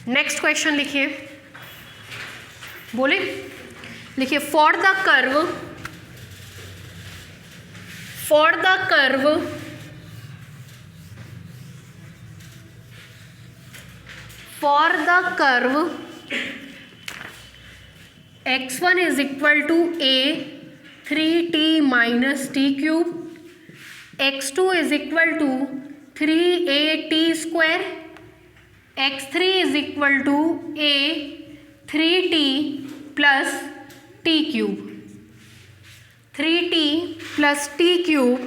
Next question लिखिए, बोले लिखिए for the curve x1 is equal to a 3t minus t cube, x2 is equal to 3at square, x3 is equal to a 3t plus t cube, 3t plus t cube,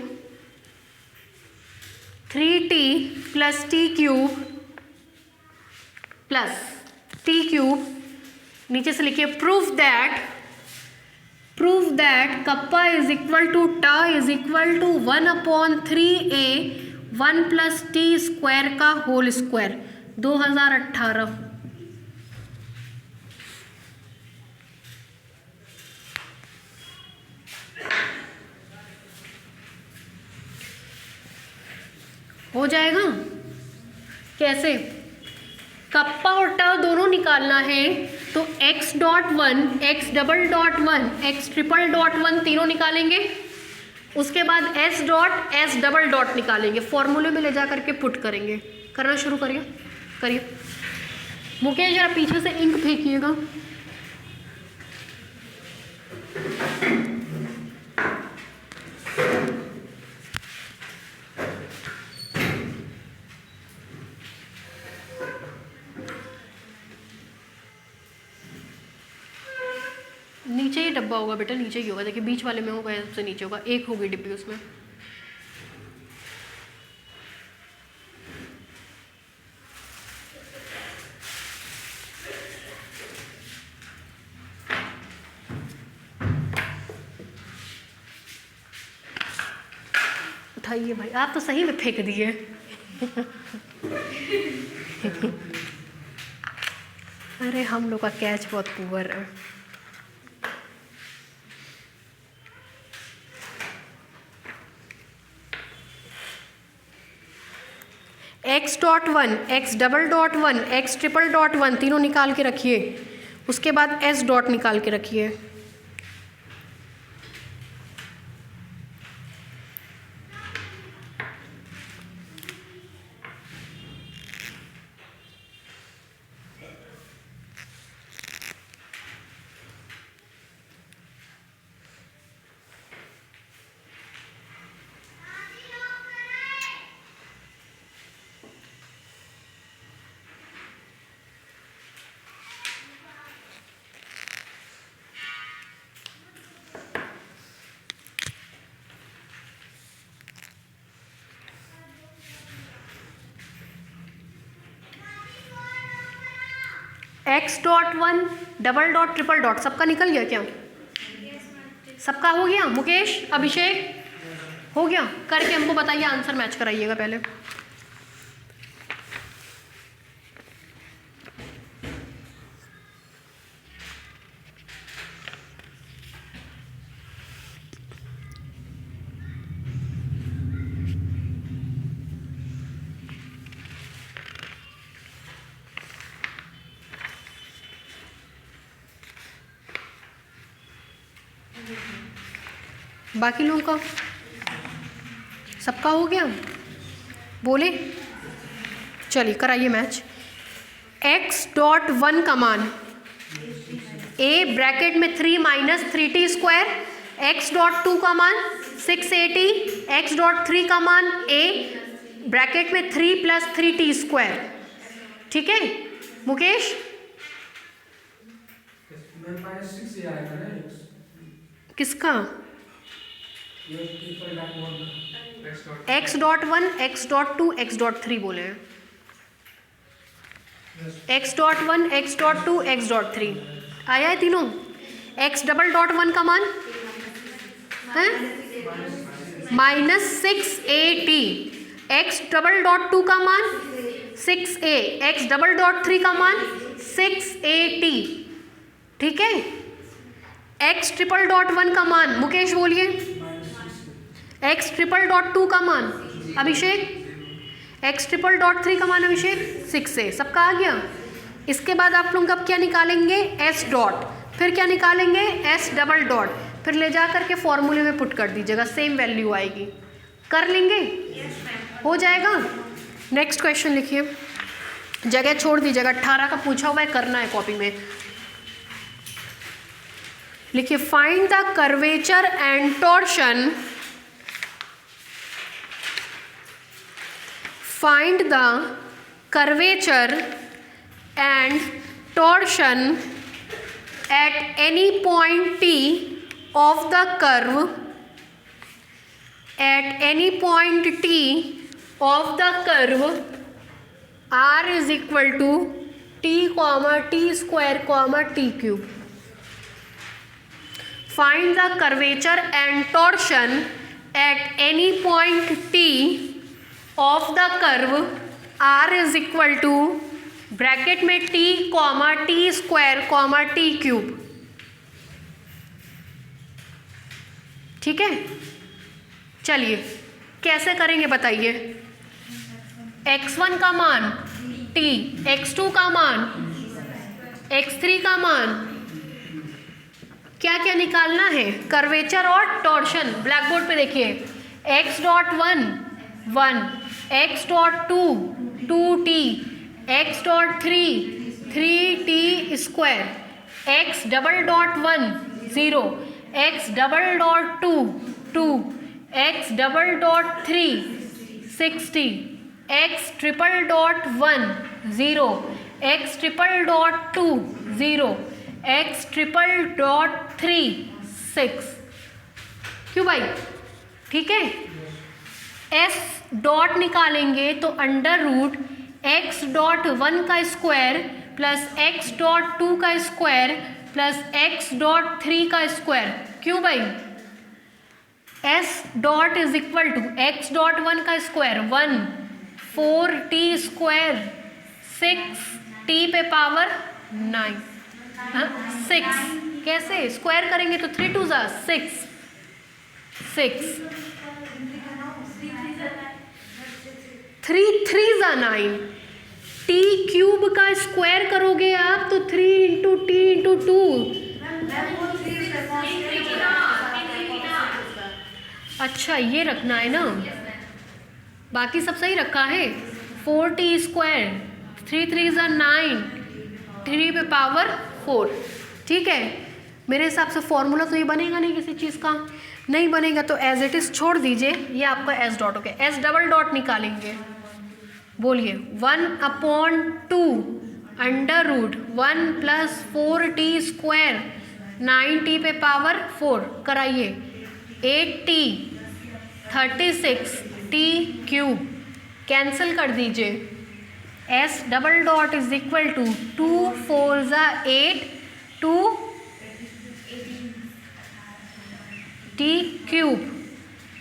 3t plus t cube plus t cube, नीचे से लिखिए proof that kappa is equal to टा is equal to 1/3a 1 plus t square का whole square 2018। हो जाएगा कैसे? Kappa और टा दोनों निकालना है तो x.1 x.1 x.1 तीनों निकालेंगे, उसके बाद s.s. निकालेंगे, फॉर्मूले में ले जा करके पुट करेंगे। करना शुरू करिए। मुकेश जरा पीछे से इंक फेंकिएगा। नीचे ही डब्बा होगा बेटा, नीचे ही होगा, देखिए बीच वाले में होगा, सबसे नीचे होगा, एक होगी डिब्बी उसमें। उठाइए भाई, आप तो सही में फेंक दिए। अरे हम लोग का कैच बहुत पुअर है। x.1 x.1 x.1 तीनों निकाल के रखिए, उसके बाद s डॉट निकाल के रखिए। x.1 double dot triple dot सबका निकल गया क्या? सबका हो गया? मुकेश, अभिषेक, हो गया? करके हमको बताइए, आंसर मैच कराइएगा पहले। बाकी लोगों का सबका हो गया? बोले चलिए कराइए मैच। x.1 का मान a ब्रैकेट में 3 माइनस 3t स्क्वायर, x.2 का मान 6at, x.3 का मान a ब्रैकेट में 3 प्लस 3t स्क्वायर। ठीक है मुकेश? किसका? x.1 x.2 x.3 बोले हैं। x.1 x.2 x.3 आया है तीनों। x.1 का मान है -6at, x.2 का मान 6a, x.3 का मान 6at। ठीक है। x.1 का मान मुकेश बोलिए। x.2 का मान अभिषेक, x.3 का मान अभिषेक 6a। सबका आ गया? इसके बाद आप लोग अब क्या निकालेंगे, एस डॉट, फिर क्या निकालेंगे, एस डबल डॉट, फिर ले जा करके फॉर्मूले में पुट कर दीजिएगा, सेम वैल्यू आएगी। कर लेंगे? हो जाएगा। नेक्स्ट क्वेश्चन लिखिए, जगह छोड़ दीजिएगा, 18 का पूछा हुआ है, करना है कॉपी में। लिखिए, find the curvature and torsion, find the curvature and torsion at any point t of the curve, at any point t of the curve r is equal to t comma t square comma t cube. Find the curvature and torsion at any point t of the curve r is equal to bracket में t comma T square comma T cube. ठीक है, चलिए कैसे करेंगे बताइए। x1 का मान t, x2 का मान, x3 का मान, क्या क्या निकालना है, कर्वेचर और टॉर्शन। ब्लैक बोर्ड पे देखिए, x डॉट 1 1, x डॉट 2 2t, x डॉट 3 3t square, x double dot 1 0, x double dot 2 2, x double dot 3 60, x triple dot 1 0, x triple dot 2 0, x triple dot 3 6। क्यों भाई? ठीक है, s डॉट निकालेंगे तो अंडर रूट x डॉट 1 का स्क्वायर प्लस x डॉट 2 का स्क्वायर प्लस x डॉट 3 का स्क्वायर। क्यों भाई? s dot is equal to x डॉट 1 का स्क्वायर 1, 4t स्क्वायर 6t पे पावर 9, 6। कैसे स्क्वायर करेंगे तो 3 2 जा 6 6, 3 3 जा 9, टी क्यूब का स्क्वायर करोगे आप तो 3 इंटू टी इंटू 2। अच्छा ये रखना है ना, बाकी सब सही रखा है। 4t स्क्वायर 3 3 जा 9, 3 पे पावर 4। ठीक है, मेरे हिसाब से फॉर्मूला तो ये बनेगा नहीं किसी चीज़ का, नहीं बनेगा तो एज इट इज़ छोड़ दीजिए, ये आपका एस डॉट हो गया। एस डबल डॉट निकालेंगे, बोलिए 1/2 under root 1 plus 4t square 9t पे पावर 4 कराइए, 8t 36t क्यूब कैंसिल कर दीजिए। S double dot is equal to 2 4 जा 8 2 t cube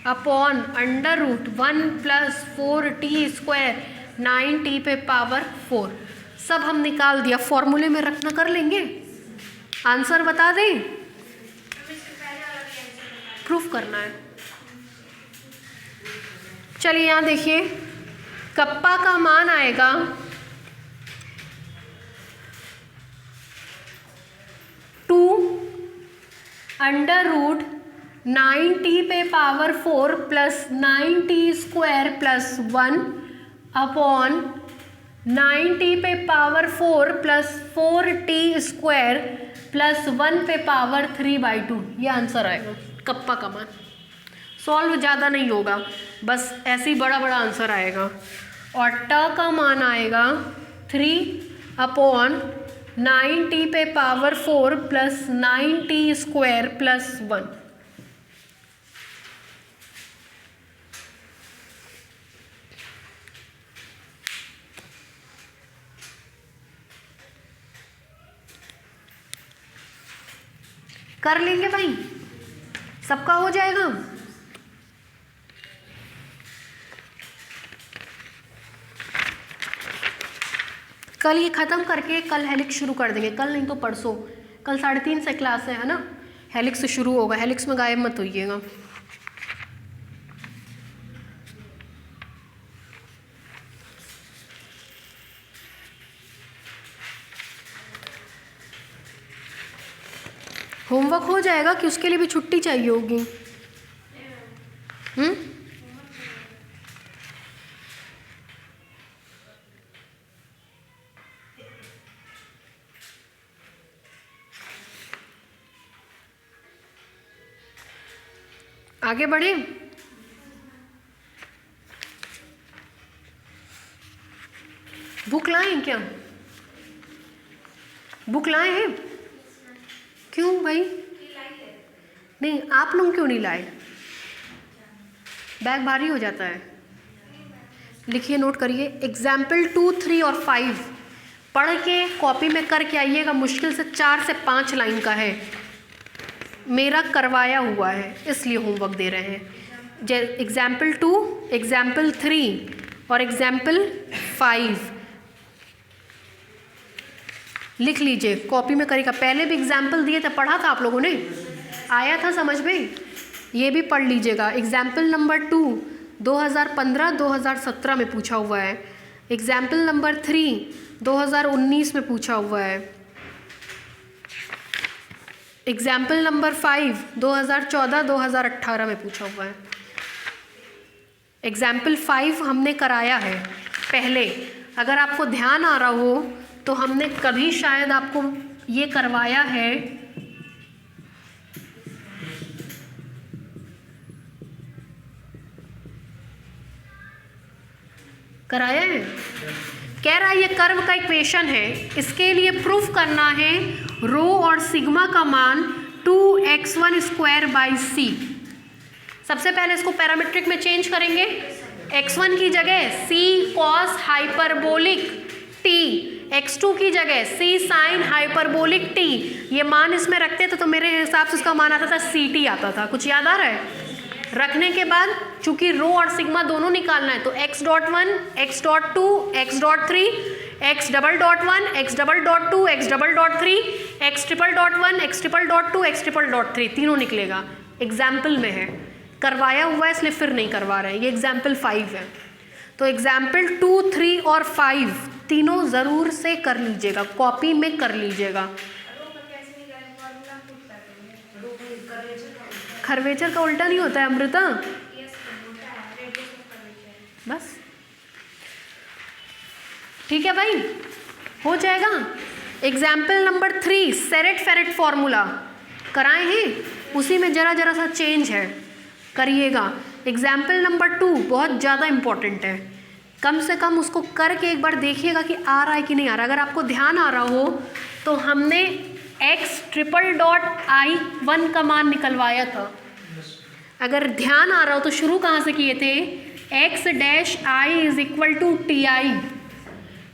upon under root 1 plus 4t square 9t पे पावर 4। सब हम निकाल दिया, फॉर्मूले में रखना कर लेंगे। आंसर बता दें, प्रूफ करना है। चलिए यहाँ देखिए, कप्पा का मान आएगा 2 अंडर रूट 9t पे power 4 plus 9t square plus 1 upon 9t पे power 4 plus 4t square plus 1 पे पावर 3/2। ये आंसर आएगा कप्पा का मान। सॉल्व ज़्यादा नहीं होगा, बस ऐसे ही बड़ा बड़ा आंसर आएगा। और ट का मान आएगा 3 अपॉन 9t पे power 4 plus 9t square plus 1। कर लेंगे भाई, सबका हो जाएगा। कल ये ख़त्म करके कल हेलिक्स शुरू कर देंगे, कल नहीं तो परसों। कल 3:30 से क्लास है ना, हेलिक्स से शुरू होगा। हेलिक्स में गायब मत होइएगा। होमवर्क हो जाएगा कि उसके लिए भी छुट्टी चाहिए होगी? आगे बढ़े। बुक लाएं क्या? बुक लाए हैं? क्यों भाई? नहीं, आप लोग क्यों नहीं लाए? बैग भारी हो जाता है। लिखिए, नोट करिए। एग्जाम्पल 2, 3 और 5 पढ़ के कॉपी में करके आइएगा। मुश्किल से 4 से 5 लाइन का है, मेरा करवाया हुआ है इसलिए होमवर्क दे रहे हैं। एग्जाम्पल 2, एग्जाम्पल 3 और एग्जाम्पल 5 लिख लीजिए, कॉपी में करेगा। पहले भी एग्जाम्पल दिए थे, पढ़ा था आप लोगों ने, आया था समझ में? ये भी पढ़ लीजिएगा। एग्जाम्पल नंबर 2 2015-2017 में पूछा हुआ है। एग्जाम्पल नंबर 3 2019 में पूछा हुआ है। एग्जाम्पल नंबर 5 2014-2018 में पूछा हुआ है। एग्जाम्पल 5 हमने कराया है पहले। अगर आपको ध्यान आ रहा हो तो हमने कभी शायद आपको ये करवाया है। कराया है? कह रहा है ये कर्व का इक्वेशन है, इसके लिए प्रूफ करना है रो और सिग्मा का मान 2x1² c। सबसे पहले इसको पैरामीट्रिक में चेंज करेंगे। x1 की जगह c cos hyperbolic t, x2 की जगह c sin हाइपरबोलिक t। ये मान इसमें रखते थे तो मेरे हिसाब से इसका मान आता था ct आता था। कुछ याद आ रहा है? रखने के बाद चूंकि रो और सिग्मा दोनों निकालना है तो x.1, x.2, x.3, x.1, x.2, x.3, x.1, x.2, x.3 तीनों निकलेगा। एग्जाम्पल में है, करवाया हुआ है इसलिए फिर नहीं करवा रहे हैं। ये एग्जाम्पल 5 है। तो एग्जाम्पल 2, 3 और 5 तीनों ज़रूर से कर लीजिएगा, कॉपी में कर लीजिएगा। खरवेचर का उल्टा नहीं होता है अमृता? बस ठीक है भाई, हो जाएगा। एग्जाम्पल नंबर 3 सेरेट फेरेट फॉर्मूला कराए हैं, उसी में जरा जरा सा चेंज है, करिएगा। एग्जाम्पल नंबर 2 बहुत ज़्यादा इम्पॉर्टेंट है, कम से कम उसको करके एक बार देखिएगा कि आ रहा है कि नहीं आ रहा। अगर आपको ध्यान आ रहा हो तो हमने x.i1 का मान निकलवाया था। अगर ध्यान आ रहा हो तो शुरू कहाँ से किए थे? x-i = ti,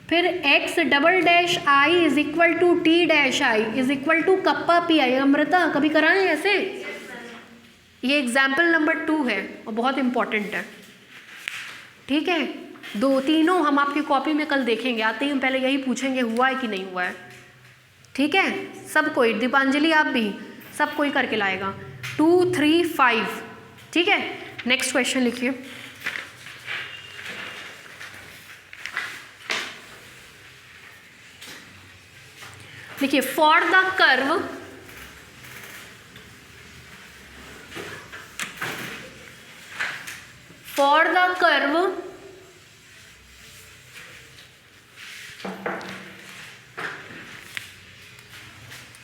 फिर x"i = t'(i) = kappa pi। Amrita कभी कराएं ऐसे? ये एग्जाम्पल नंबर 2 है और बहुत इम्पॉर्टेंट है। ठीक है, दो तीनों हम आपकी कॉपी में कल देखेंगे। आते ही हम पहले यही पूछेंगे हुआ है कि नहीं हुआ है। ठीक है, सब कोई, दीपांजलि आप भी, सब कोई करके लाएगा। 2, 3, 5। ठीक है, नेक्स्ट क्वेश्चन लिखिए। देखिए, for the curve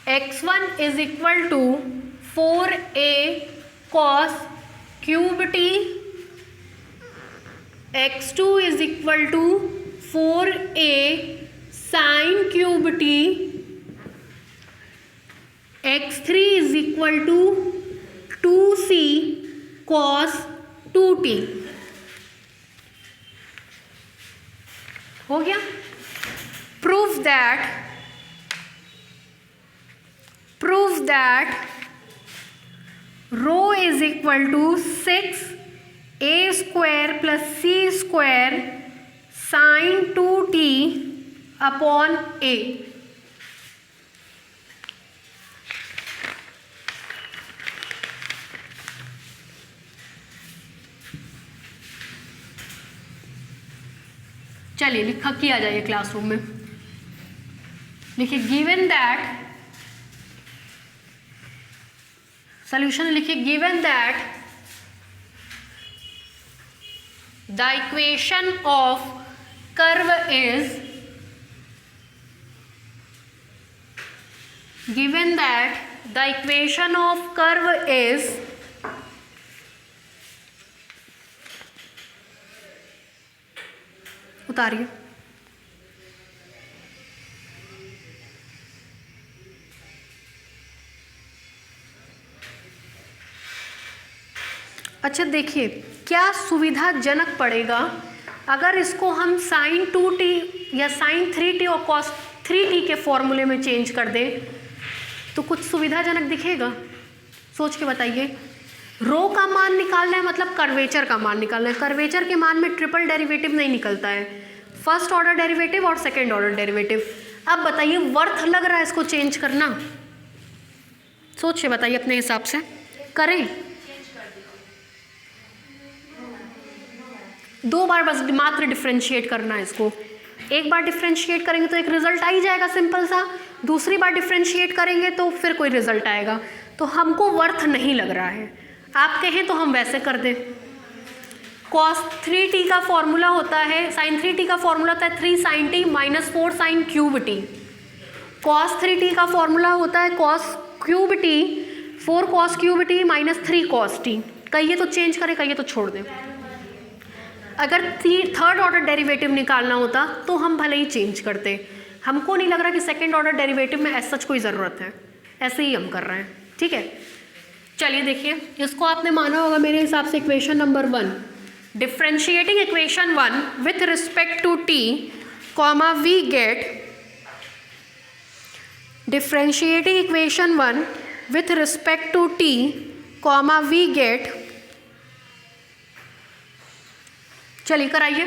x1 = 4a cos cube t, x2 = 4a sin cube t, x3 = 2c cos 2t। हो गया? Proof that rho is equal to 6a² + c² sin 2t upon a। चलिए लिखा किया जाए classroom में। देखिए, गिवन दैट सॉल्यूशन लिखिए, given that the equation of curve is, given that the equation of curve is उतारिए, अच्छा देखिए क्या सुविधाजनक पड़ेगा अगर इसको हम sin 2t या sin 3t और cos 3t के फॉर्मूले में चेंज कर दें तो कुछ सुविधाजनक दिखेगा? सोच के बताइए। रो का मान निकालना है मतलब कर्वेचर का मान निकालना है। कर्वेचर के मान में ट्रिपल डेरिवेटिव नहीं निकलता है, फर्स्ट ऑर्डर डेरिवेटिव और सेकेंड ऑर्डर डेरिवेटिव। अब बताइए वर्थ लग रहा है इसको चेंज करना? सोच के बताइए अपने हिसाब से, करें? दो बार बस मात्र डिफ्रेंशिएट करना है इसको। एक बार डिफ्रेंशिएट करेंगे तो एक रिजल्ट आ ही जाएगा सिंपल सा, दूसरी बार डिफ्रेंशिएट करेंगे तो फिर कोई रिजल्ट आएगा। तो हमको वर्थ नहीं लग रहा है, आप कहें तो हम वैसे कर दें। cos 3t का फॉर्मूला होता है, sin 3t का फॉर्मूला होता है 3 sin t minus 4 sin cube t। cos 3t का फॉर्मूला होता है cos cube t 4 cos cube t minus 3 cos t। कहिए तो चेंज करें, कहिए तो छोड़ दें। अगर थर्ड ऑर्डर डेरिवेटिव निकालना होता तो हम भले ही चेंज करते। हमको नहीं लग रहा कि सेकेंड ऑर्डर डेरिवेटिव में ऐसा कोई ज़रूरत है, ऐसे ही हम कर रहे हैं। ठीक है, चलिए देखिए, इसको आपने माना होगा मेरे हिसाब से equation number 1। Differentiating equation 1 with respect to t comma we get, differentiating equation 1 with respect to t comma we get, चलिए कराइए।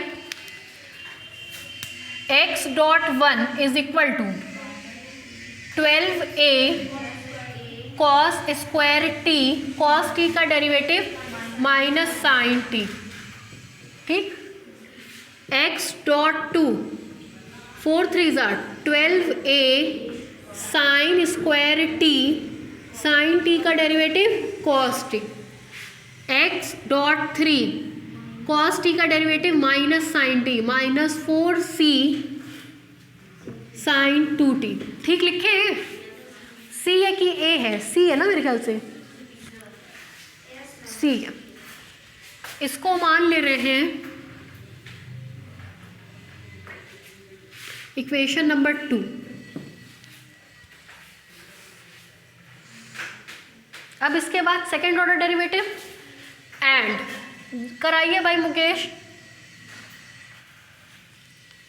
x डॉट 1 is equal to 12a cos square t, cos t का डेरिवेटिव माइनस साइन t। ठीक, x डॉट 2 4 3 12a sine square t, sine t का derivative cos t। x डॉट 3 cos t का derivative minus sine t, minus 4c sine 2t। ठीक लिखे हैं? c है कि a है? c है ना मेरे ख्याल से, c है। इसको मान ले रहे हैं इक्वेशन नंबर 2। अब इसके बाद सेकेंड ऑर्डर डेरिवेटिव एंड कराइए भाई मुकेश,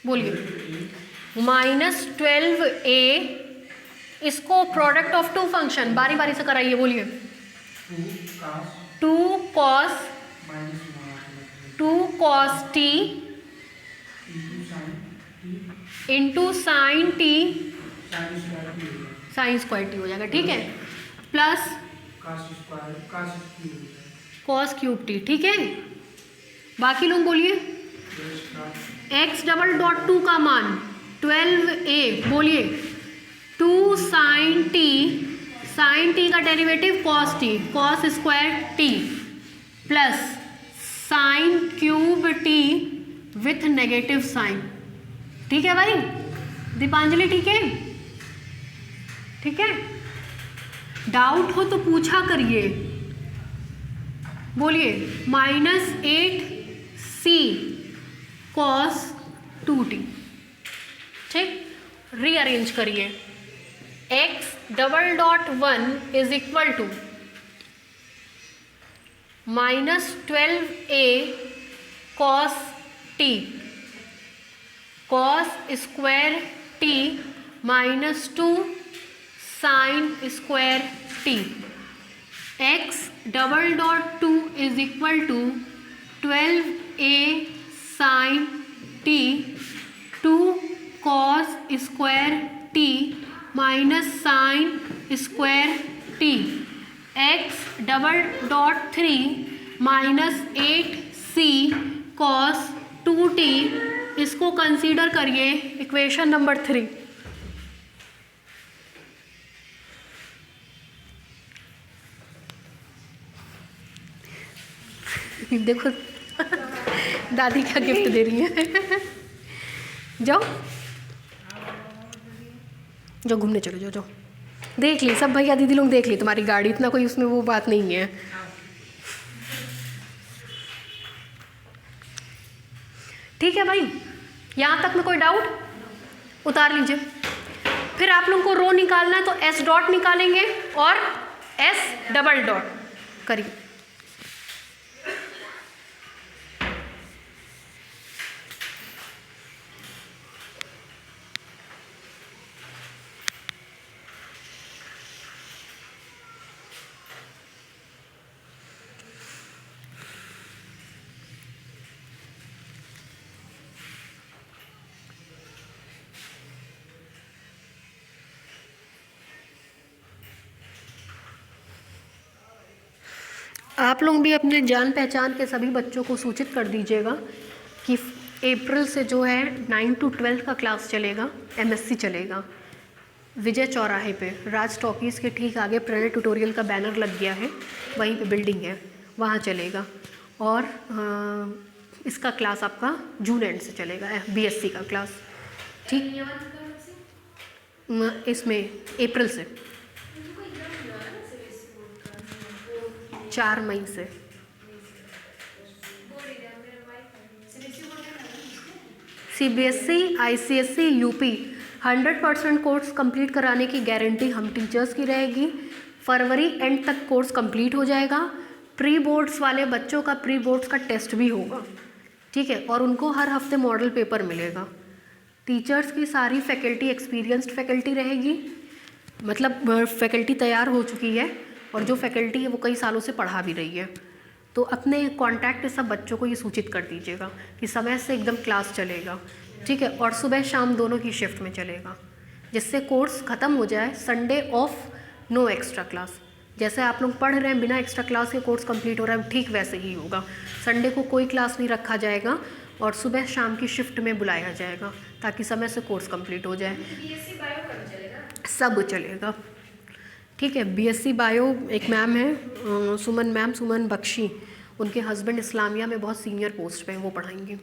बोलिए। माइनस 12a, इसको प्रोडक्ट ऑफ टू फंक्शन बारी बारी से कराइए, बोलिए। 2 cos t into sine t, sign square t हो जाएगा। ठीक है, प्लस cos क्यूब t। ठीक है, बाकी लोग बोलिए। x डबल डॉट 2 का मान 12a, बोलिए। 2 साइन t, साइन t का derivative cos t, cos square t plus sine cube t with negative sine. ठीक है भाई दीपांजलि, ठीक है? ठीक है, डाउट हो तो पूछा करिए, बोलिए। Minus 8c cos 2t। ठीक, रीअरेंज करिए। x double dot 1 is equal to minus 12a cos t, cos square t minus 2 sine square t। x double dot 2 is equal to 12a sine t 2 cos square t minus sine square t। x double dot 3 minus 8c cos 2t, इसको consider करिए equation number 3। देखो दादी क्या gift दे रही है। जाओ जाओ घूमने चलो, जाओ जाओ। देख ली सब भैया दीदी लोग, देख ली तुम्हारी गाड़ी, इतना कोई उसमें वो बात नहीं है। ठीक है भाई, यहाँ तक में कोई डाउट? उतार लीजिए। फिर आप लोगों को रो निकालना है तो एस डॉट निकालेंगे और एस डबल डॉट करिए। आप लोग भी अपने जान पहचान के सभी बच्चों को सूचित कर दीजिएगा कि अप्रैल से जो है 9 to 12 का क्लास चलेगा, एमएससी चलेगा। विजय चौराहे पे राज टॉकीज़ के ठीक आगे प्रणय ट्यूटोरियल का बैनर लग गया है, वहीं पे बिल्डिंग है, वहाँ चलेगा। और इसका क्लास आपका जून एंड से चलेगा, बीएससी का क्लास। ठीक, इसमें अप्रैल से 4 मई से। CBSE, ICSE, UP 100% course complete कराने की गारंटी हम टीचर्स की रहेगी। फरवरी एंड तक कोर्स कंप्लीट हो जाएगा। प्री बोर्ड्स वाले बच्चों का प्री बोर्ड्स का टेस्ट भी होगा, ठीक है, और उनको हर हफ्ते मॉडल पेपर मिलेगा। टीचर्स की सारी फैकल्टी एक्सपीरियंस्ड फैकल्टी रहेगी, मतलब फैकल्टी तैयार हो चुकी है और जो फैकल्टी है वो कई सालों से पढ़ा भी रही है। तो अपने कांटेक्ट सब बच्चों को ये सूचित कर दीजिएगा कि समय से एकदम क्लास चलेगा, ठीक है, और सुबह शाम दोनों की शिफ्ट में चलेगा, जिससे कोर्स ख़त्म हो जाए। Sunday off, no extra class. जैसे आप लोग पढ़ रहे हैं बिना एक्स्ट्रा क्लास के कोर्स कंप्लीट हो रहा है, ठीक वैसे ही होगा। संडे को कोई क्लास नहीं रखा जाएगा और सुबह शाम की शिफ्ट में बुलाया जाएगा ताकि समय से कोर्स कंप्लीट हो जाए। सब चलेगा, ठीक है। बीएससी बायो एक मैम है सुमन मैम, सुमन बख्शी, उनके हस्बैंड इस्लामिया में बहुत सीनियर पोस्ट पे हैं, वो पढ़ाएंगे।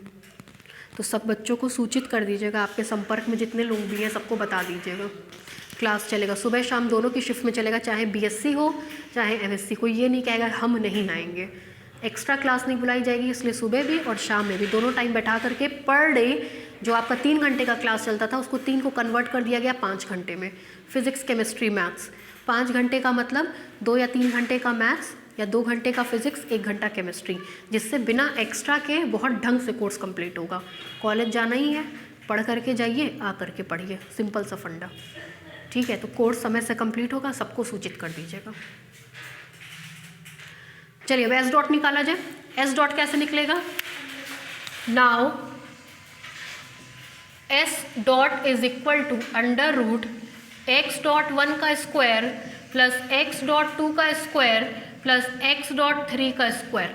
तो सब बच्चों को सूचित कर दीजिएगा, आपके संपर्क में जितने लोग भी हैं सबको बता दीजिएगा। क्लास चलेगा सुबह शाम दोनों की शिफ्ट में चलेगा, चाहे बीएससी हो चाहे एमएससी। कोई ये नहीं कहेगा हम नहीं आएंगे। एक्स्ट्रा क्लास नहीं बुलाई जाएगी, इसलिए सुबह भी और शाम में भी दोनों टाइम बैठा करके पर डे जो आपका 3 घंटे का क्लास चलता था उसको 3 को कन्वर्ट कर दिया गया 5 घंटे में। फिजिक्स, केमिस्ट्री, मैथ्स 5 घंटे का मतलब 2 या 3 घंटे का मैथ्स या 2 घंटे का फिजिक्स, 1 घंटा केमिस्ट्री, जिससे बिना एक्स्ट्रा के बहुत ढंग से कोर्स कंप्लीट होगा। कॉलेज जाना ही है, पढ़ करके जाइए, आ करके पढ़िए, सिंपल सा फंडा, ठीक है। तो कोर्स समय से कंप्लीट होगा, सबको सूचित कर दीजिएगा। चलिए अब एस डॉट निकाला जाए। एस डॉट कैसे निकलेगा? Now s dot is equal to under root x dot 1 का स्क्वायर प्लस एक्स डॉट 2 का स्क्वायर प्लस एक्स डॉट 3 का square.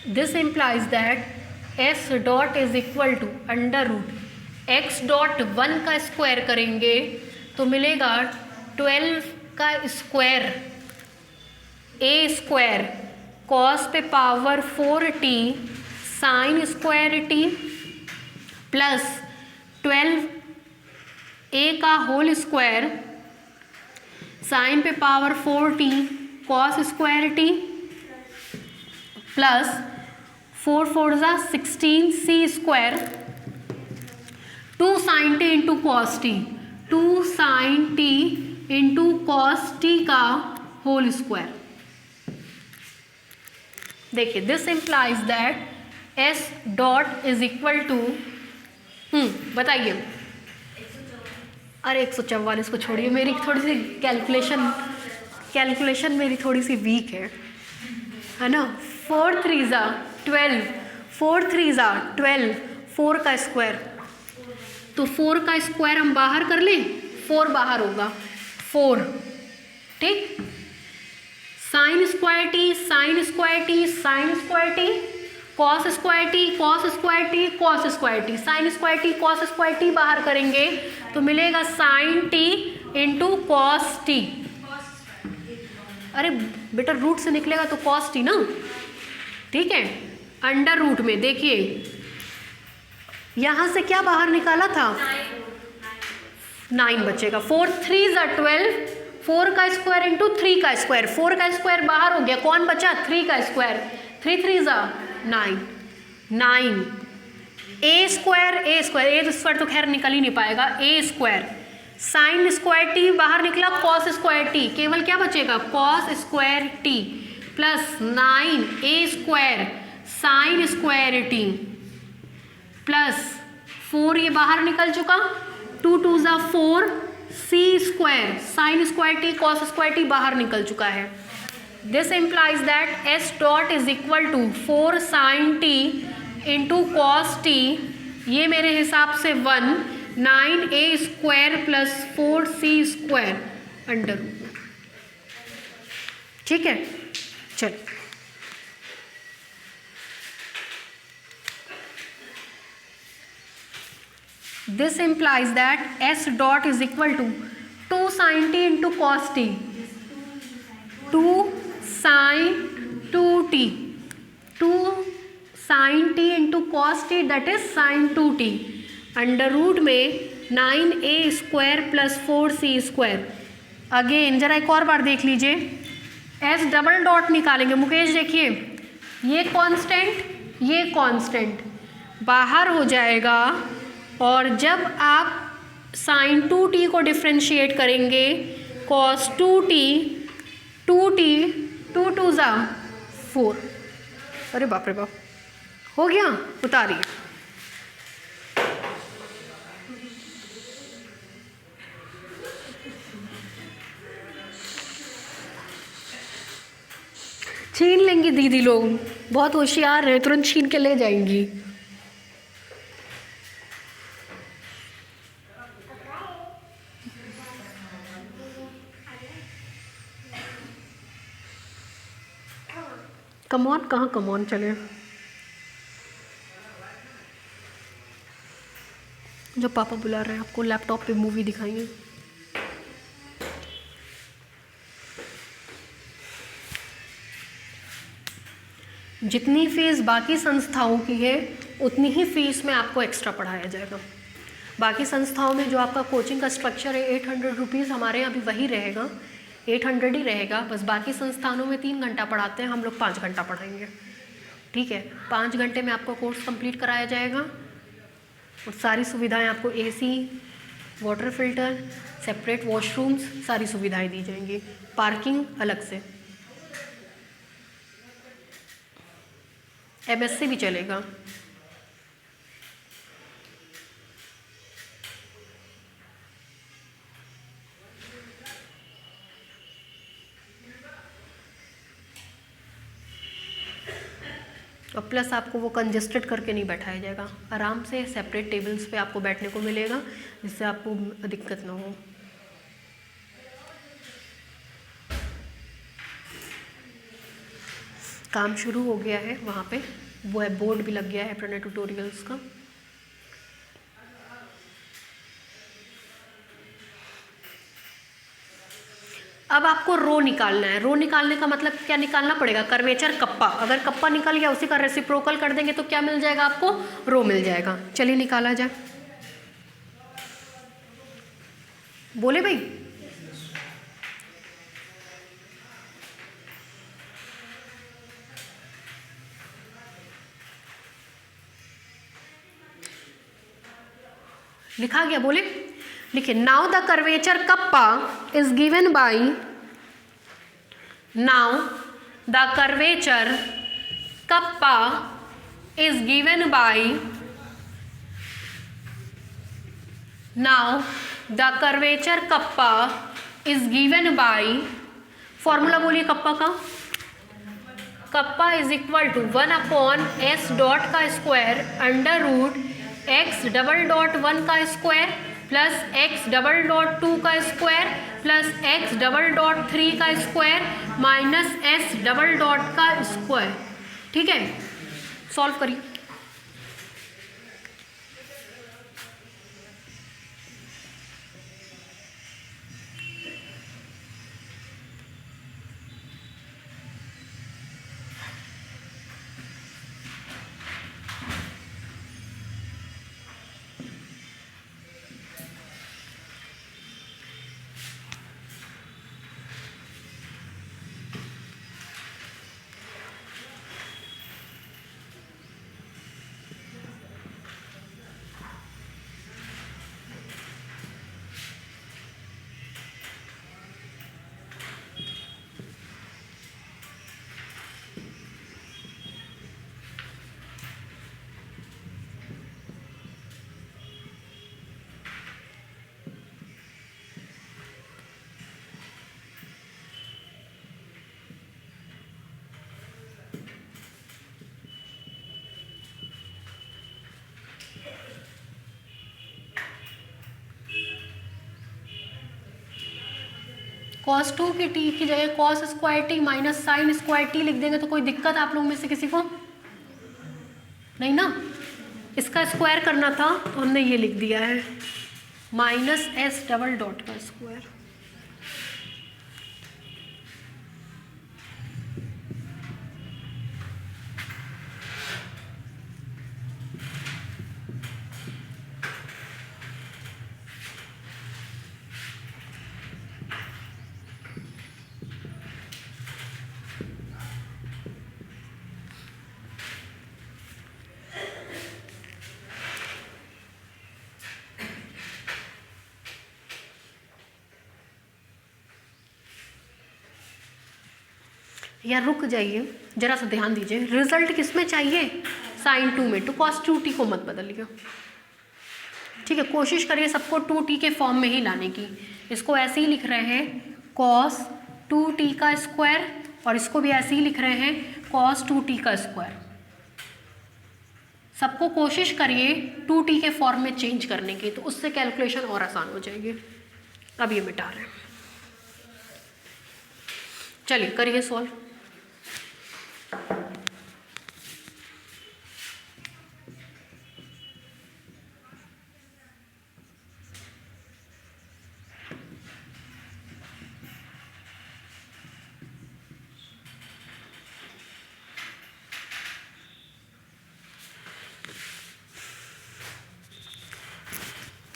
This implies that s dot is equal to under root x dot 1 का square करेंगे तो मिलेगा 12 का square a square cos पे power 4t sine square t plus 12 a का whole square sine पे power 4t cos square t plus 4 4 16 c square 2 sine t into cos t, 2 sine t into cos t का whole square. देखिए this implies that s dot is equal to, बताइए। अरे 144 को छोड़िए, मेरी थोड़ी सी calculation मेरी थोड़ी सी वीक है ना। 4 3 12, 4 3 12, 4 का स्क्वायर, तो 4 का स्क्वायर हम बाहर कर लें, 4 बाहर होगा 4, ठीक। Sine square t, sine square t, sine square t, cos square t, cos square t, cos square t, sine square t, cos square t बाहर करेंगे तो मिलेगा sine t into cos t. अरे बेटा रूट से निकलेगा तो कॉस टी ना, ठीक है। अंडर रूट में देखिए यहाँ से क्या बाहर निकाला था, 9 बचेगा। 4 3 12, 4 का स्क्वायर इंटू 3 का स्क्वायर, 4 का स्क्वायर बाहर हो गया, कौन बचा 3 का square, 3 3 9, 9 a square, a square तो खैर निकल ही नहीं पाएगा, a square sine square t बाहर निकला, कॉस स्क्वायर टी, केवल क्या बचेगा cos square t plus 9 a square sine square t plus 4 ये बाहर निकल चुका, 2 2 4 c square sine square t cos square t बाहर निकल चुका है। This implies that s dot is equal to 4 sine t into cos t, ये मेरे हिसाब से 1 9 a square plus 4 c square under root, ठीक है। चलो this implies that s dot is equal to 2 sine t into cos t, 2 sine 2t, 2 sine t into cos t that is sine 2t under root में 9 a square plus 4 c square. Again जरा एक और बार देख लीजिए, S double dot निकालेंगे। मुकेश देखिए ये constant ये कांस्टेंट बाहर हो जाएगा, और जब आप साइन 2t को डिफ्रेंशिएट करेंगे कॉस 2t 2t 2 2 4, अरे बाप रे बाप, हो गया, उतारिए। छीन लेंगी दीदी लोग, बहुत होशियार है, तुरंत छीन के ले जाएंगी। कमॉन कहाँ कमॉन चले, जो पापा बुला रहे हैं आपको लैपटॉप पे मूवी दिखाएंगे। जितनी फीस बाकी संस्थाओं की है उतनी ही फीस में आपको एक्स्ट्रा पढ़ाया जाएगा। बाकी संस्थाओं में जो आपका कोचिंग का स्ट्रक्चर है 800 रुपीज़, हमारे यहाँ भी वही रहेगा, 800 ही रहेगा। बस बाकी संस्थानों में 3 घंटा पढ़ाते हैं, हम लोग 5 घंटा पढ़ाएंगे, ठीक है। 5 घंटे में आपका कोर्स कंप्लीट कराया जाएगा और सारी सुविधाएं आपको AC, water filter, separate washrooms, सारी सुविधाएं दी जाएंगी, पार्किंग अलग से, एमएससी भी चलेगा। और प्लस आपको वो कंजेस्टेड करके नहीं बैठाया जाएगा, आराम से सेपरेट टेबल्स पे आपको बैठने को मिलेगा, जिससे आपको दिक्कत ना हो। काम शुरू हो गया है, वहाँ पे वो है बोर्ड भी लग गया है प्रणय ट्यूटोरियल्स का। अब आपको रो निकालना है। रो निकालने का मतलब क्या निकालना पड़ेगा, कर्वेचर कप्पा। अगर कप्पा निकल गया उसी का रेसिप्रोकल कर देंगे तो क्या मिल जाएगा आपको, रो मिल जाएगा। चलिए निकाला जाए, बोले भाई। लिखा गया, बोले लिखे। Now the curvature kappa is given by, now the curvature kappa is given by, now the curvature kappa is given by, formula बोलिए कप्पा का। Kappa is equal to 1/s dot का square under root x double dot 1 का square plus x double dot 2 का square plus x double dot 3 का square minus s double dot का square, ठीक है। Solve करिए। cos 2 की t की जगह cos square t minus sine square t लिख देंगे तो कोई दिक्कत आप लोगों में से किसी को नहीं ना? इसका स्क्वायर करना था तो हमने ये लिख दिया है माइनस एस डबल डॉट का स्क्वायर। या रुक जाइए, जरा सा ध्यान दीजिए, रिजल्ट किस में चाहिए? साइन 2 में, तो cos 2t को मत बदलिए, ठीक है? कोशिश करिए सबको 2t के फॉर्म में ही लाने की। इसको ऐसे ही लिख रहे हैं cos 2t का स्क्वायर और इसको भी ऐसे ही लिख रहे हैं cos 2t का स्क्वायर। सबको कोशिश करिए 2t के फॉर्म में चेंज करने की, तो उससे कैलकुलेशन और आसान हो जाएगी। अब ये मिटा रहे हैं, चलिए करिए सॉल्व।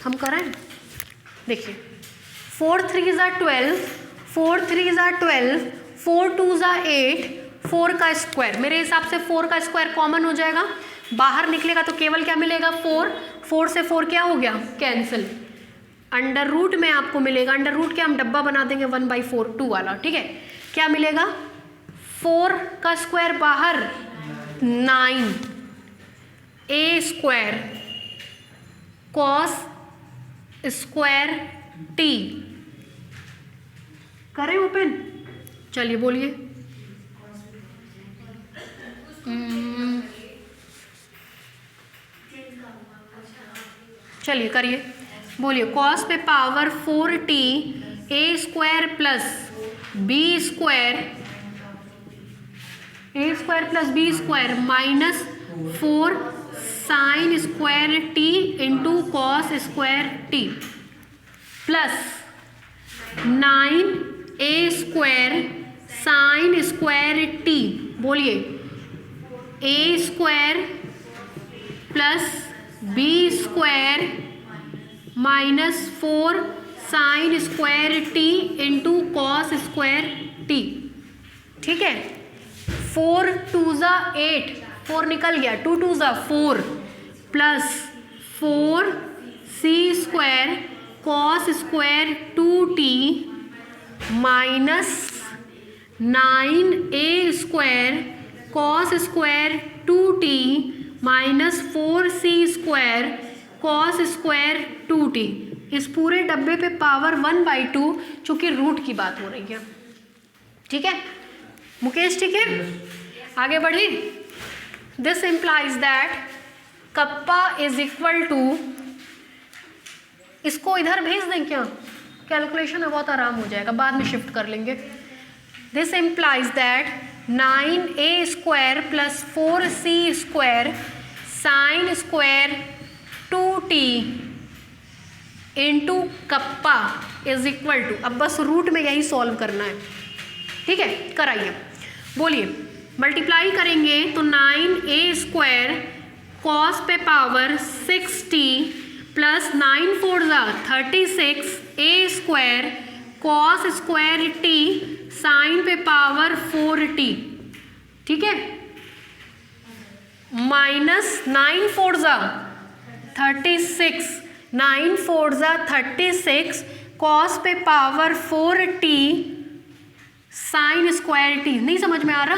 हम करें, देखिए 4 3 ज़ा 12, 4 3 ज़ा 12, 4 2 ज़ा 8, 4 का स्क्वायर, मेरे हिसाब से 4 का स्क्वायर कॉमन हो जाएगा, बाहर निकलेगा तो केवल क्या मिलेगा 4, 4 से 4 क्या हो गया कैंसिल, अंडर रूट में आपको मिलेगा, अंडर रूट के हम डब्बा बना देंगे 1/4 2 वाला, ठीक है? क्या मिलेगा 4 का स्क्वायर बाहर 9 a square cos square t, करें ओपन, चलिए बोलिए। चलिए करिए, बोलिए cos पे power 4t a square plus b square, a square plus b square minus 4 sine square t into cos square t plus 9 a square sine square t, बोलिए a square plus b square minus 4 sine square t into cos square t, ठीक है? 4 2 ज़ा 8, 4 निकल गया, 2 2 ज़ा 4 plus 4 c square cos square 2t minus 9 a square cos square 2t minus 4 c square cos square 2t। इस पूरे डब्बे पे पावर 1/2, चूँकि रूट की बात हो रही है, ठीक है मुकेश? ठीक है, आगे बढ़ी। This implies that kappa is equal to, इसको इधर भेज दें क्या? कैलकुलेशन में बहुत आराम हो जाएगा, बाद में शिफ्ट कर लेंगे। This implies that 9a square plus 4c square sine square 2t into kappa is equal to, अब बस रूट में यही सॉल्व करना है, ठीक है? कराइए, बोलिए। मल्टीप्लाई करेंगे तो 9a स्क्वायर कॉस पे पावर 6t प्लस 9 4 ज़ा 36 a square cos square t sine पे पावर 4t, ठीक है? माइनस 9 4 ज़ा 36, 9 4 ज़ा 36 कॉस पे power 4t sine square t। नहीं समझ में आ रहा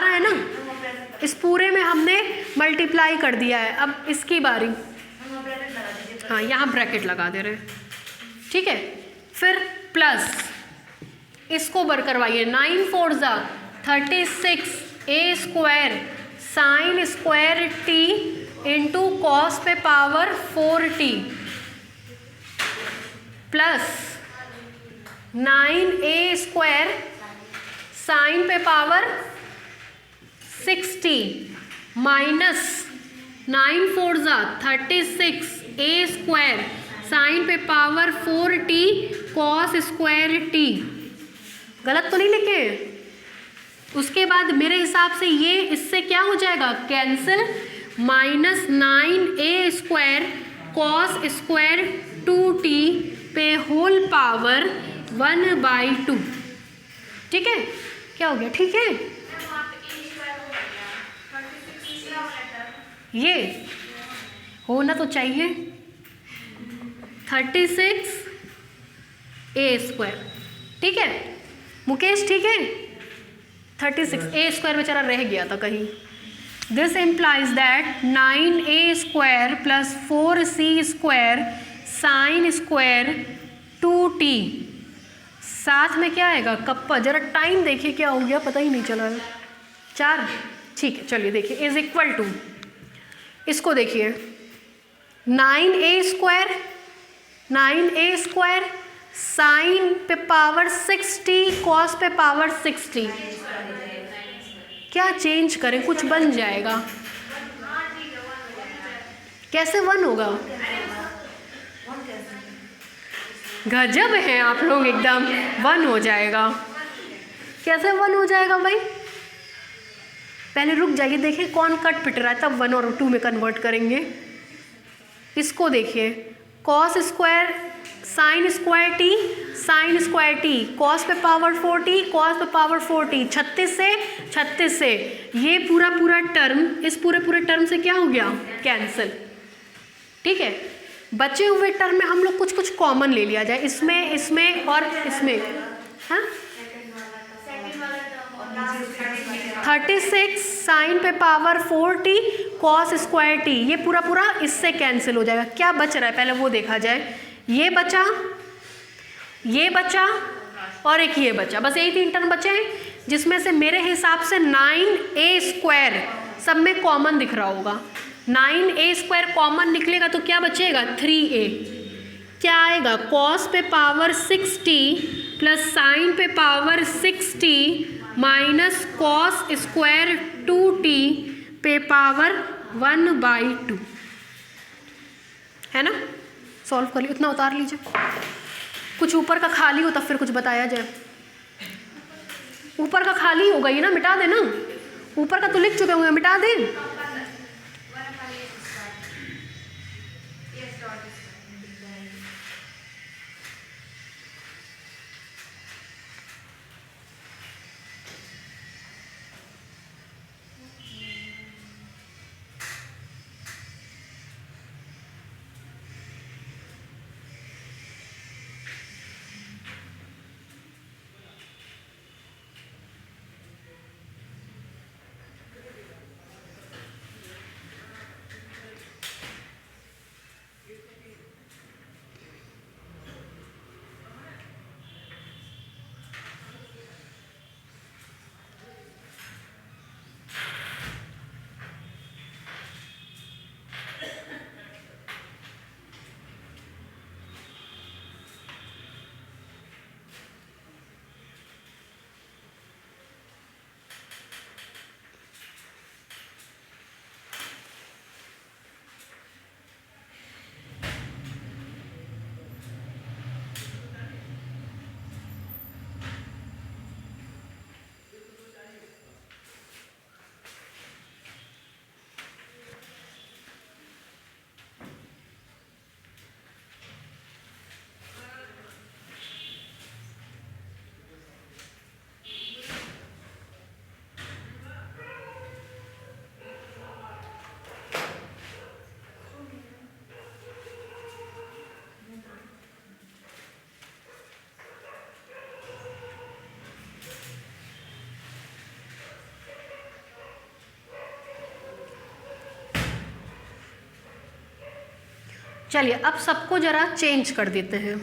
है ना? इस पूरे में हमने मल्टीप्लाई कर दिया है, अब इसकी बारी, हाँ यहाँ ब्रैकेट लगा दे रहे हैं, ठीक है? फिर प्लस इसको बर करवाइए, 9 4 ज़ा 36 a square sine square t into cos पे power 4t plus 9a² sine पे पावर 60 माइनस 9 4 जा 36a² साइन पे power 4t cos square t। गलत तो नहीं लिखे? उसके बाद मेरे हिसाब से ये इससे क्या हो जाएगा, cancel, minus 9a² cos square 2t पे होल पावर 1/2। ठीक है, क्या हो गया? ठीक है, ये होना तो चाहिए 36a²। ठीक है मुकेश, ठीक है 36a² बेचारा रह गया था कहीं। This implies that 9a² plus 4c² sine square 2t, साथ में क्या आएगा कप्पा, जरा टाइम देखिए क्या हो गया, पता ही नहीं चला 4। ठीक है चलिए देखिए, इज इक्वल टू, इसको देखिए 9a² साइन पे पावर 60 कॉस पे पावर 60, क्या चेंज करें, कुछ बन जाएगा। कैसे 1 होगा? गजब है आप लोग, एकदम 1 हो जाएगा। कैसे 1 हो जाएगा भाई? पहले रुक जाइए, देखिए कौन कट पिट रहा है, तब 1 और 2 में कन्वर्ट करेंगे। इसको देखिए, cos square sine square t, sine square t, cos पे पावर 4t, कॉस पे पावर 4t, 36 से ये पूरा पूरा टर्म इस पूरे टर्म से क्या हो गया, कैंसिल। ठीक है, बचे हुए टर्म में हम लोग कुछ कॉमन ले लिया जाए, इसमें और इसमें। हाँ 36 साइन पे power 4t cos square t, ये पूरा इससे कैंसिल हो जाएगा। क्या बच रहा है पहले वो देखा जाए। ये बचा और एक ये बचा, बस यही 3 टर्म बचे हैं, जिसमें से मेरे हिसाब से 9a² सब में कॉमन दिख रहा होगा। 9a² कॉमन निकलेगा तो क्या बचेगा, 3a। क्या आएगा, कॉस पे पावर 60 प्लस साइन पे power 60 minus cos square 2t पे पावर 1/2, है ना। सॉल्व कर लीजिए, इतना उतार लीजिए, कुछ ऊपर का खाली हो तब फिर कुछ बताया जाए। ऊपर का खाली होगा ये ना, मिटा देना, ऊपर का तो लिख चुके होंगे, मिटा दें। चलिए अब सबको जरा चेंज कर देते हैं।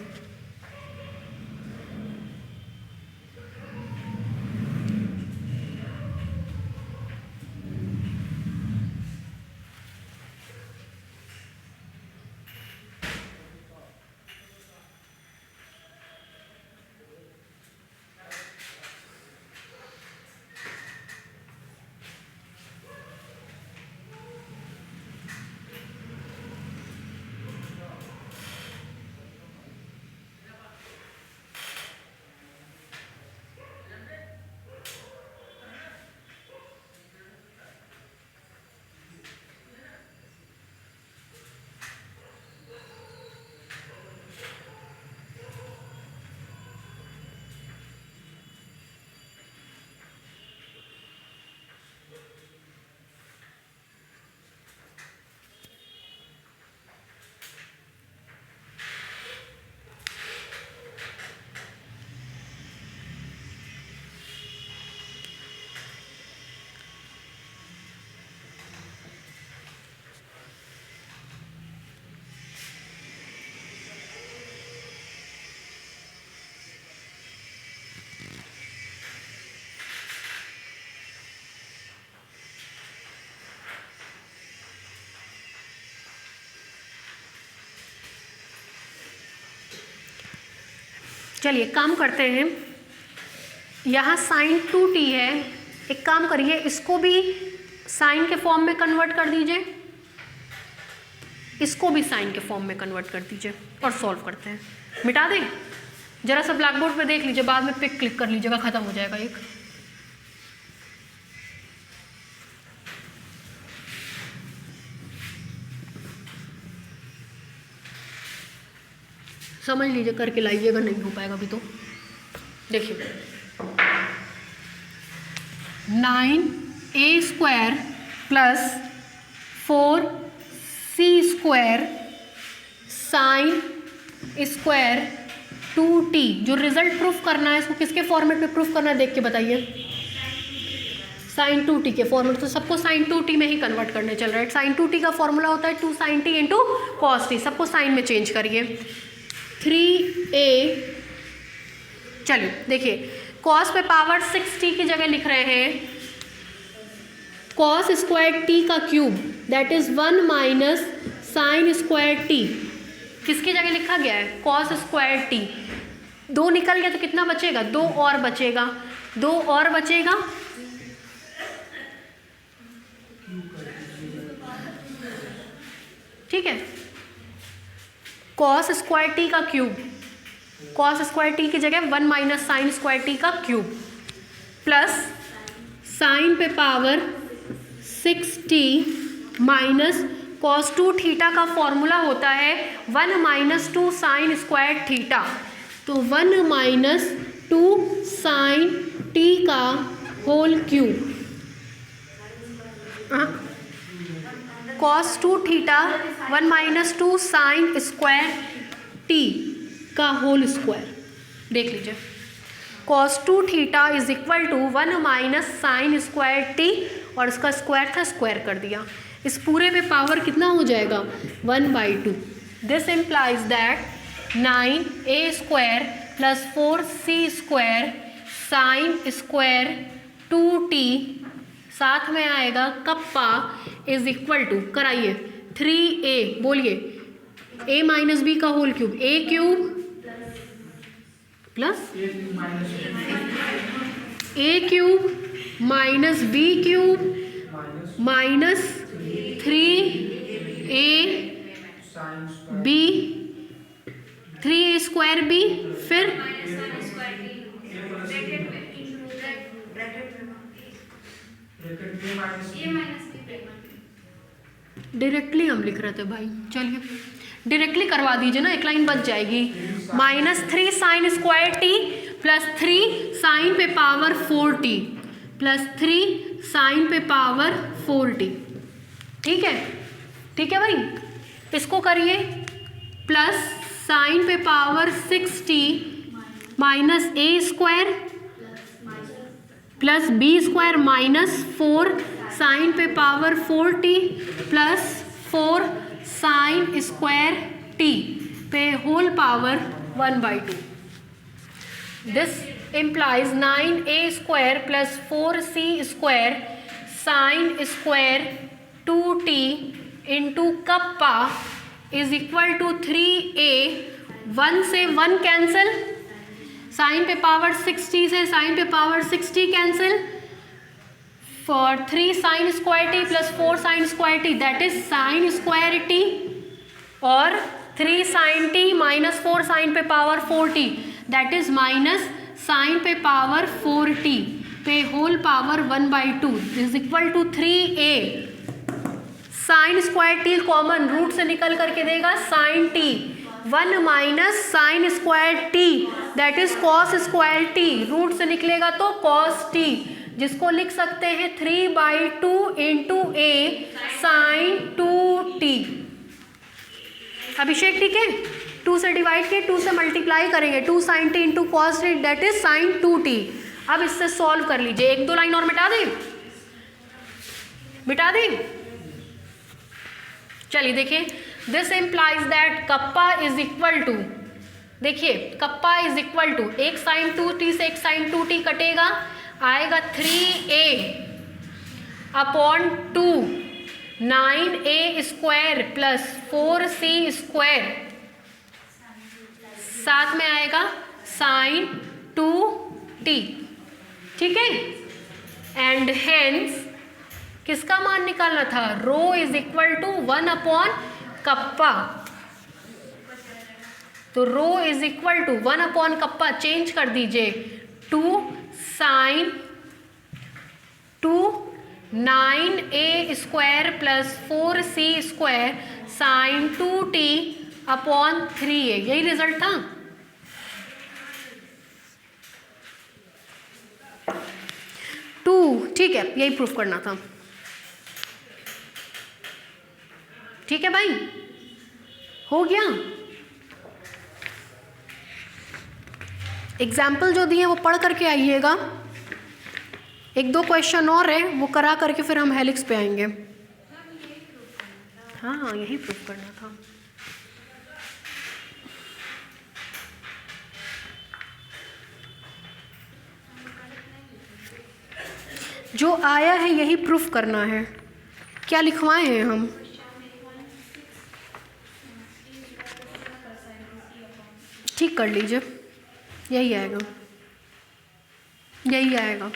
चलिए काम करते हैं, यहाँ साइन 2t है, एक काम करिए इसको भी साइन के फॉर्म में कन्वर्ट कर दीजिए, इसको भी साइन के फॉर्म में कन्वर्ट कर दीजिए और सॉल्व करते हैं। मिटा दें, जरा सा ब्लैक बोर्ड पे देख लीजिए, बाद में पिक क्लिक कर लीजिएगा, खत्म हो जाएगा एक। समझ लीजिए, करके लाइएगा, नहीं हो पाएगा अभी तो। देखिए 9a² plus 4c² sine square 2t, जो रिजल्ट प्रूफ करना है इसको किसके फॉर्मेट में प्रूफ करना है देख के बताइए। साइन 2t के फॉर्मेट, तो सबको साइन 2t में ही कन्वर्ट करने चल रहा है। साइन 2t का फॉर्मूला होता है 2 sin t into cos t, सबको साइन में चेंज करिए। 3a, चलिए देखिए कॉस पे पावर 6t की जगह लिख रहे हैं कॉस स्क्वायर t का cube, that is 1 minus sine square t। किसकी जगह लिखा गया है? Cos square t। 2 निकल गया तो कितना बचेगा? 2 और बचेगा, 2 और बचेगा, ठीक है। कॉस स्क्वायर टी का क्यूब, कॉस स्क्वायर टी की जगह 1 माइनस साइन स्क्वायर टी का क्यूब प्लस साइन पे power 6t minus cos 2 theta का फॉर्मूला होता है 1 माइनस 2 साइन स्क्वायर थीटा, तो 1 माइनस 2 साइन t का whole cube, cos 2 theta 1 minus 2 sine square t का होल स्क्वायर। देख लीजिए cos 2 theta is equal to 1 minus sine square t, और इसका स्क्वायर था, स्क्वायर कर दिया। इस पूरे में पावर कितना हो जाएगा? 1/2। This implies that 9a² plus 4c² sine square 2t, साथ में आएगा कप्पा, इज इक्वल टू, कराइए 3a, बोलिए a माइनस बी का whole cube, a cube plus a cube minus b cube minus 3a b, 3a square b, फिर directly हम लिख रहे थे भाई, चलिए डायरेक्टली करवा दीजिए ना, एक लाइन बच जाएगी। Minus 3 sine square t plus 3 sine पे पावर 4t प्लस 3 साइन पे पावर 4t, ठीक है, ठीक है भाई। इसको करिए प्लस साइन पे power 6t minus a² plus b² minus 4 sine पे power 4t plus 4 sine square t पे whole power 1/2। This implies 9a² plus 4c² sine square 2t into kappa is equal to 3a, 1 से 1 cancel, sign पे power 6t से sine पे power 6t cancel, for 3 sine square t plus 4 sine square t, that is sine square t, और 3 sine t minus 4 sine पे power 4t, that is minus sine पे power 4t पे whole power 1/2 is equal to 3a। Sine square t common root से निकल करके देगा sine t, 1 minus sine square t that is cos square t, root से निकलेगा तो cos T, जिसको लिख सकते हैं 3/2 इंटू ए साइन 2t। अभिषेक ठीक है, 2 से डिवाइड किए, 2 से मल्टीप्लाई करेंगे, 2 sine t into cos t that is sine 2t। अब इससे सॉल्व कर लीजिए, 1-2 लाइन और मिटा दें, मिटा दें। चलिए देखिए, this implies that kappa is equal to, देखिए कप्पा इज इक्वल टू, एक साइन 2t से एक साइन 2t कटेगा, आएगा 3a upon 2 9a² plus 4c², साथ में आएगा साइन 2t, ठीक है। एंड हेंस किसका मान निकालना था, rho is equal to 1 upon kappa, तो rho is equal to 1 upon kappa change कर दीजिए 2 sine 2 9a square plus 4c square sine 2t upon 3a, यही रिजल्ट था। ठीक है, यही प्रूफ करना था। ठीक है भाई, हो गया। एग्जाम्पल जो दिए वो पढ़ करके आइएगा, एक दो क्वेश्चन और है वो करा करके फिर हम हेलिक्स पे आएंगे। हाँ हाँ, यही प्रूफ करना था। जो आया है यही प्रूफ करना है। क्या लिखवाए हैं हम, ठीक कर लीजिए, यही आएगा, यही आएगा,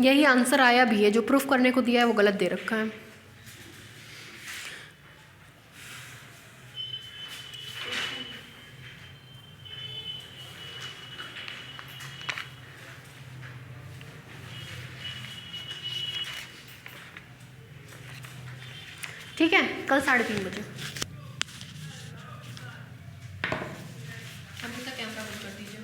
यही आंसर आया भी है। जो प्रूफ करने को दिया है वो गलत दे रखा है। ठीक है, कल 3:30 बजे। अभी तक कैमरा बंद कर दीजिए।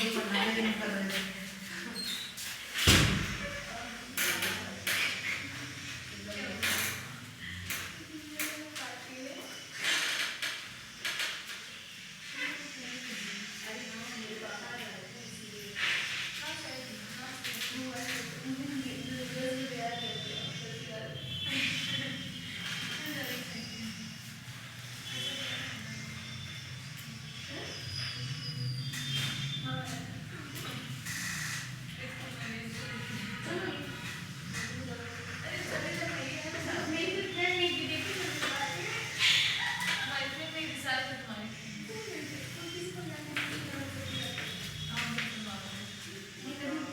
बनाने के नहीं कर रहे